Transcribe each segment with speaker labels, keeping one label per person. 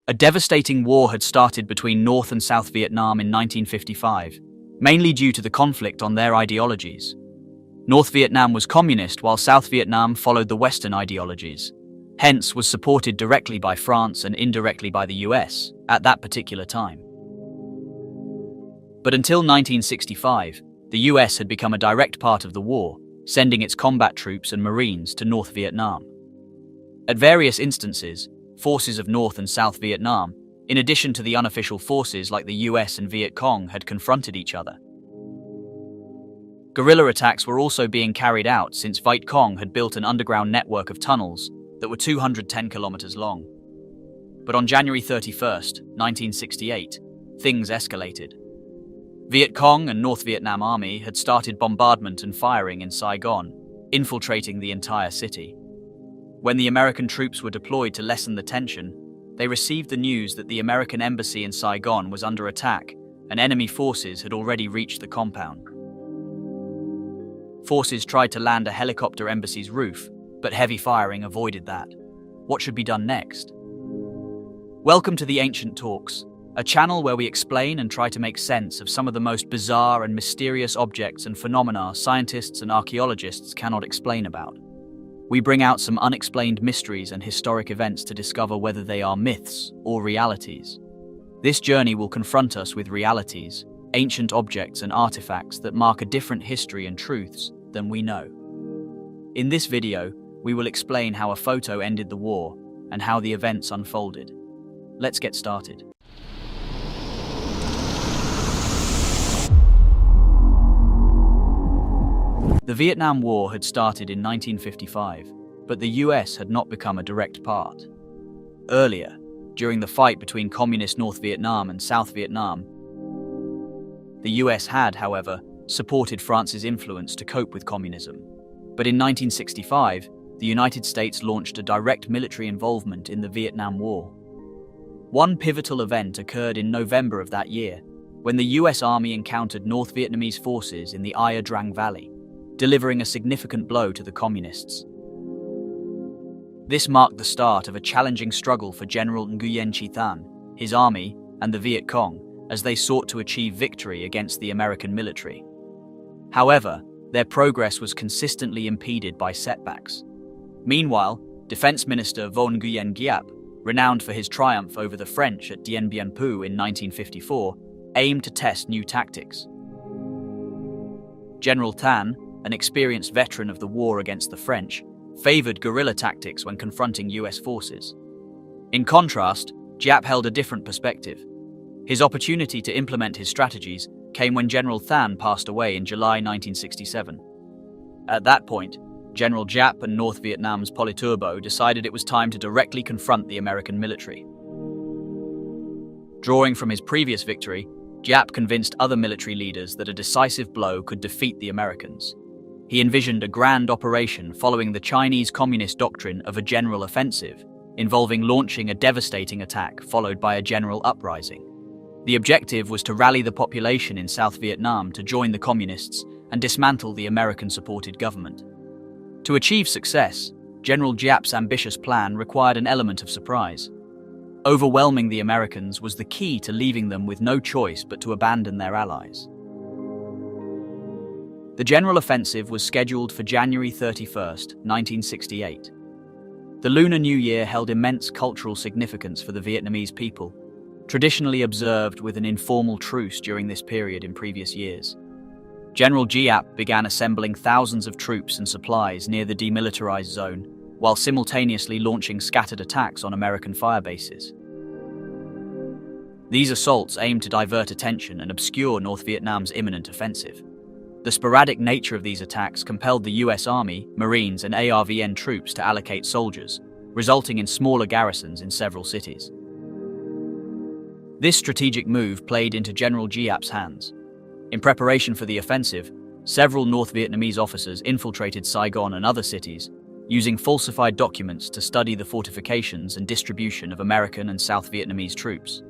Speaker 1: A devastating war had started between North and South Vietnam in 1955, mainly due to the conflict on their ideologies. North Vietnam was communist while South Vietnam followed the Western ideologies, hence was supported directly by France and indirectly by the US at that particular time. But until 1965, the US had become a direct part of the war, sending its combat troops and Marines to North Vietnam. At various instances, forces of North and South Vietnam, in addition to the unofficial forces like the US and Viet Cong, had confronted each other. Guerrilla attacks were also being carried out since Viet Cong had built an underground network of tunnels that were 210 kilometers long. But on January 31st, 1968, things escalated. Viet Cong and North Vietnam Army had started bombardment and firing in Saigon, infiltrating the entire city. When the American troops were deployed to lessen the tension, they received the news that the American embassy in Saigon was under attack and enemy forces had already reached the compound. Forces tried to land a helicopter embassy's roof, but heavy firing avoided that. What should be done next? Welcome to the Ancient Talks, a channel where we explain and try to make sense of some of the most bizarre and mysterious objects and phenomena scientists and archaeologists cannot explain about. We bring out some unexplained mysteries and historic events to discover whether they are myths or realities. This journey will confront us with realities, ancient objects and artifacts that mark a different history and truths than we know. In this video, we will explain how a photo ended the war and how the events unfolded. Let's get started. The Vietnam War had started in 1955, but the US had not become a direct part. Earlier, during the fight between communist North Vietnam and South Vietnam, the US had, however, supported France's influence to cope with communism. But in 1965, the United States launched a direct military involvement in the Vietnam War. One pivotal event occurred in November of that year, when the US Army encountered North Vietnamese forces in the Ia Drang Valley, delivering a significant blow to the communists. This marked the start of a challenging struggle for General Nguyen Chi Thanh, his army, and the Viet Cong, as they sought to achieve victory against the American military. However, their progress was consistently impeded by setbacks. Meanwhile, Defense Minister Vo Nguyen Giap, renowned for his triumph over the French at Dien Bien Phu in 1954, aimed to test new tactics. General Thanh, an experienced veteran of the war against the French, favored guerrilla tactics when confronting US forces. In contrast, Giap held a different perspective. His opportunity to implement his strategies came when General Thanh passed away in July 1967. At that point, General Giap and North Vietnam's Politburo decided it was time to directly confront the American military. Drawing from his previous victory, Giap convinced other military leaders that a decisive blow could defeat the Americans. He envisioned a grand operation following the Chinese Communist doctrine of a general offensive, involving launching a devastating attack followed by a general uprising. The objective was to rally the population in South Vietnam to join the Communists and dismantle the American-supported government. To achieve success, General Giap's ambitious plan required an element of surprise. Overwhelming the Americans was the key to leaving them with no choice but to abandon their allies. The general offensive was scheduled for January 31st, 1968. The Lunar New Year held immense cultural significance for the Vietnamese people, traditionally observed with an informal truce during this period in previous years. General Giap began assembling thousands of troops and supplies near the demilitarized zone, while simultaneously launching scattered attacks on American firebases. These assaults aimed to divert attention and obscure North Vietnam's imminent offensive. The sporadic nature of these attacks compelled the US Army, Marines, and ARVN troops to allocate soldiers, resulting in smaller garrisons in several cities. This strategic move played into General Giap's hands. In preparation for the offensive, several North Vietnamese officers infiltrated Saigon and other cities, using falsified documents to study the fortifications and distribution of American and South Vietnamese troops.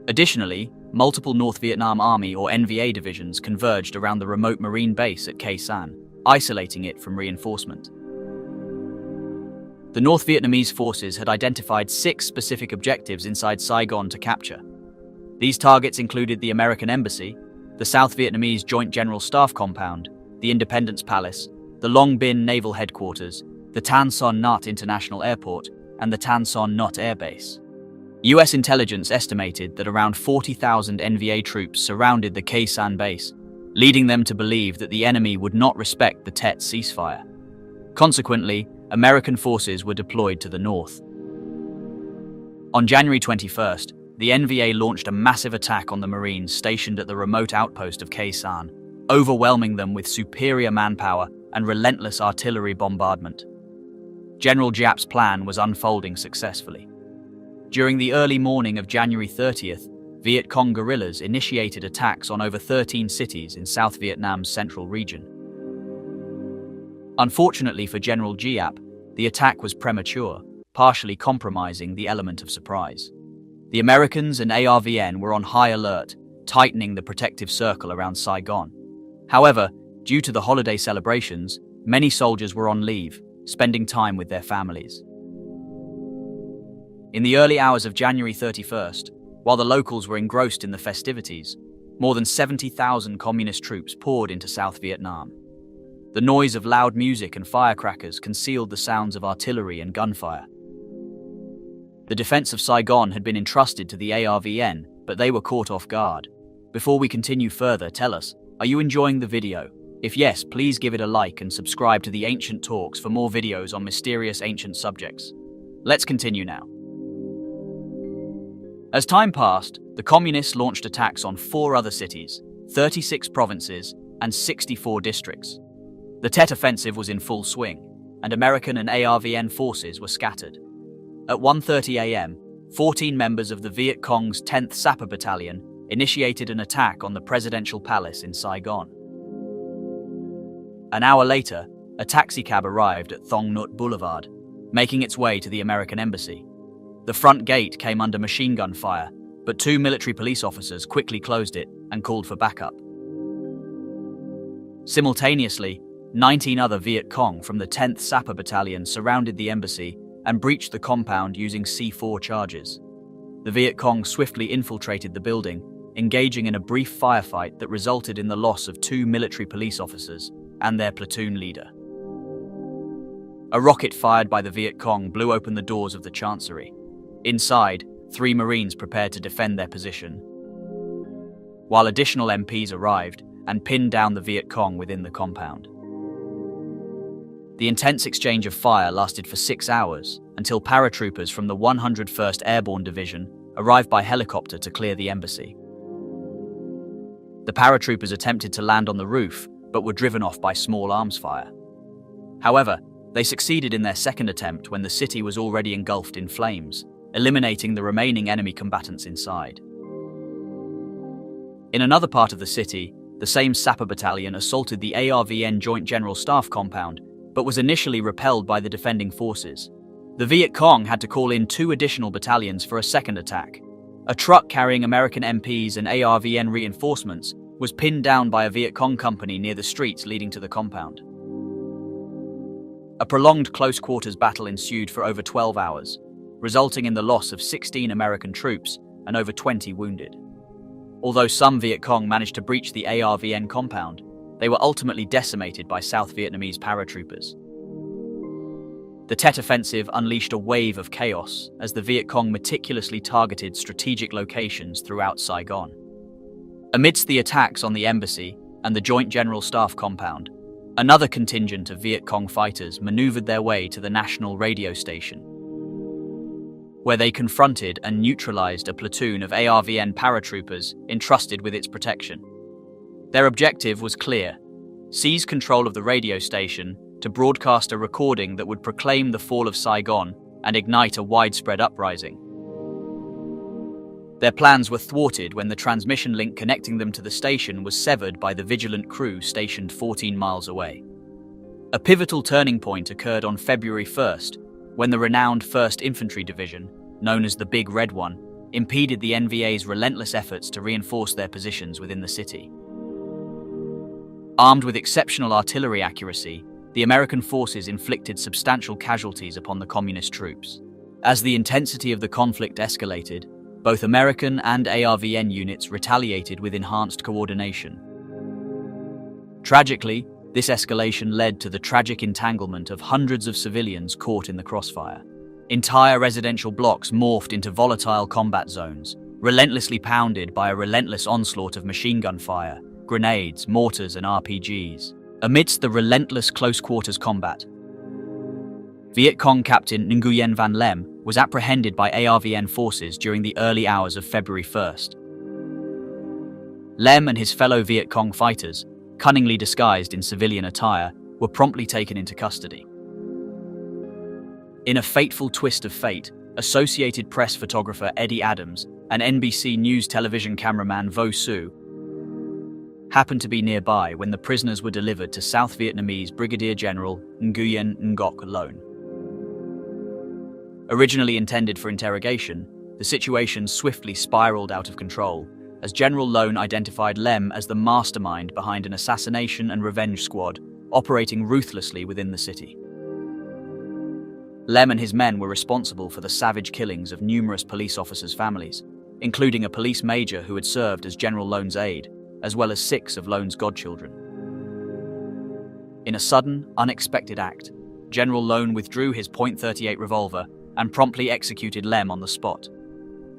Speaker 1: Additionally, multiple North Vietnam Army or NVA divisions converged around the remote Marine base at Khe Sanh, isolating it from reinforcement. The North Vietnamese forces had identified 6 specific objectives inside Saigon to capture. These targets included the American Embassy, the South Vietnamese Joint General Staff Compound, the Independence Palace, the Long Binh Naval Headquarters, the Tan Son Nhut International Airport, and the Tan Son Nhut Air Base. US intelligence estimated that around 40,000 NVA troops surrounded the Khe Sanh base, leading them to believe that the enemy would not respect the Tet ceasefire. Consequently, American forces were deployed to the north. On January 21st, the NVA launched a massive attack on the Marines stationed at the remote outpost of Khe Sanh, overwhelming them with superior manpower and relentless artillery bombardment. General Giap's plan was unfolding successfully. During the early morning of January 30th, Viet Cong guerrillas initiated attacks on over 13 cities in South Vietnam's central region. Unfortunately for General Giap, the attack was premature, partially compromising the element of surprise. The Americans and ARVN were on high alert, tightening the protective circle around Saigon. However, due to the holiday celebrations, many soldiers were on leave, spending time with their families. In the early hours of January 31st, while the locals were engrossed in the festivities, more than 70,000 communist troops poured into South Vietnam. The noise of loud music and firecrackers concealed the sounds of artillery and gunfire. The defense of Saigon had been entrusted to the ARVN, but they were caught off guard. Before we continue further, tell us, are you enjoying the video? If yes, please give it a like and subscribe to the Ancient Talks for more videos on mysterious ancient subjects. Let's continue now. As time passed, the communists launched attacks on 4 other cities, 36 provinces, and 64 districts. The Tet offensive was in full swing, and American and ARVN forces were scattered. At 1:30 a.m., 14 members of the Viet Cong's 10th Sapper Battalion initiated an attack on the presidential palace in Saigon. An hour later, a taxicab arrived at Thong Nut Boulevard, making its way to the American Embassy. The front gate came under machine gun fire, but 2 military police officers quickly closed it and called for backup. Simultaneously, 19 other Viet Cong from the 10th Sapper Battalion surrounded the embassy and breached the compound using C4 charges. The Viet Cong swiftly infiltrated the building, engaging in a brief firefight that resulted in the loss of 2 military police officers and their platoon leader. A rocket fired by the Viet Cong blew open the doors of the chancery. Inside, 3 Marines prepared to defend their position, while additional MPs arrived and pinned down the Viet Cong within the compound. The intense exchange of fire lasted for 6 hours until paratroopers from the 101st Airborne Division arrived by helicopter to clear the embassy. The paratroopers attempted to land on the roof, but were driven off by small arms fire. However, they succeeded in their second attempt when the city was already engulfed in flames, eliminating the remaining enemy combatants inside. In another part of the city, the same Sapper Battalion assaulted the ARVN Joint General Staff Compound, but was initially repelled by the defending forces. The Viet Cong had to call in 2 additional battalions for a second attack. A truck carrying American MPs and ARVN reinforcements was pinned down by a Viet Cong company near the streets leading to the compound. A prolonged close-quarters battle ensued for over 12 hours, resulting in the loss of 16 American troops and over 20 wounded. Although some Viet Cong managed to breach the ARVN compound, they were ultimately decimated by South Vietnamese paratroopers. The Tet offensive unleashed a wave of chaos as the Viet Cong meticulously targeted strategic locations throughout Saigon. Amidst the attacks on the embassy and the Joint General Staff compound, another contingent of Viet Cong fighters maneuvered their way to the national radio station, where they confronted and neutralized a platoon of ARVN paratroopers entrusted with its protection. Their objective was clear: seize control of the radio station to broadcast a recording that would proclaim the fall of Saigon and ignite a widespread uprising. Their plans were thwarted when the transmission link connecting them to the station was severed by the vigilant crew stationed 14 miles away. A pivotal turning point occurred on February 1st, when the renowned 1st Infantry Division, known as the Big Red One, impeded the NVA's relentless efforts to reinforce their positions within the city. Armed with exceptional artillery accuracy, the American forces inflicted substantial casualties upon the communist troops. As the intensity of the conflict escalated, both American and ARVN units retaliated with enhanced coordination. Tragically, this escalation led to the tragic entanglement of hundreds of civilians caught in the crossfire. Entire residential blocks morphed into volatile combat zones, relentlessly pounded by a relentless onslaught of machine gun fire, grenades, mortars, and RPGs. Amidst the relentless close-quarters combat, Viet Cong Captain Nguyen Van Lem was apprehended by ARVN forces during the early hours of February 1st. Lem and his fellow Viet Cong fighters, cunningly disguised in civilian attire, were promptly taken into custody. In a fateful twist of fate, Associated Press photographer Eddie Adams and NBC News television cameraman Vo Su happened to be nearby when the prisoners were delivered to South Vietnamese Brigadier General Nguyen Ngoc Loan. Originally intended for interrogation, the situation swiftly spiraled out of control as General Loan identified Lem as the mastermind behind an assassination and revenge squad operating ruthlessly within the city. Lem and his men were responsible for the savage killings of numerous police officers' families, including a police major who had served as General Loan's aide, as well as 6 of Loan's godchildren. In a sudden, unexpected act, General Loan withdrew his .38 revolver and promptly executed Lem on the spot.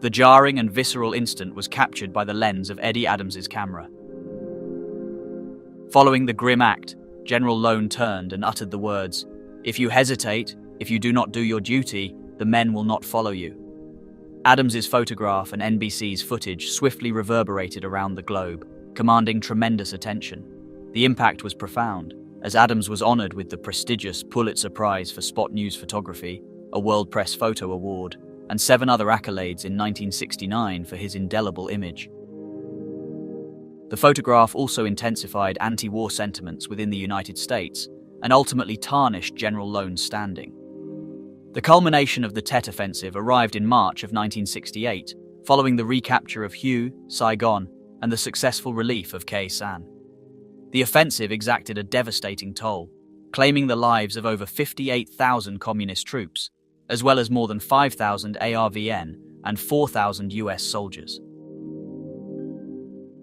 Speaker 1: The jarring and visceral instant was captured by the lens of Eddie Adams's camera. Following the grim act, General Loan turned and uttered the words, "If you hesitate, if you do not do your duty, the men will not follow you." Adams's photograph and NBC's footage swiftly reverberated around the globe, commanding tremendous attention. The impact was profound, as Adams was honored with the prestigious Pulitzer Prize for Spot News Photography, a World Press Photo Award, and 7 other accolades in 1969 for his indelible image. The photograph also intensified anti-war sentiments within the United States and ultimately tarnished General Loan's standing. The culmination of the Tet Offensive arrived in March of 1968, following the recapture of Hue, Saigon, and the successful relief of Khe Sanh. The offensive exacted a devastating toll, claiming the lives of over 58,000 communist troops, as well as more than 5,000 ARVN and 4,000 US soldiers.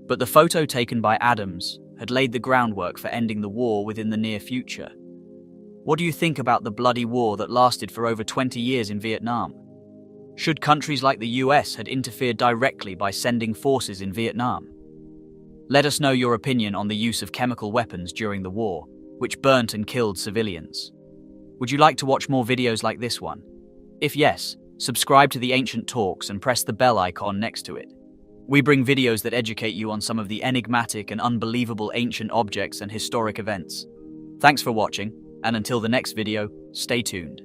Speaker 1: But the photo taken by Adams had laid the groundwork for ending the war within the near future. What do you think about the bloody war that lasted for over 20 years in Vietnam? Should countries like the US had interfered directly by sending forces in Vietnam? Let us know your opinion on the use of chemical weapons during the war, which burnt and killed civilians. Would you like to watch more videos like this one? If yes, subscribe to the Ancient Talks and press the bell icon next to it. We bring videos that educate you on some of the enigmatic and unbelievable ancient objects and historic events. Thanks for watching, and until the next video, stay tuned.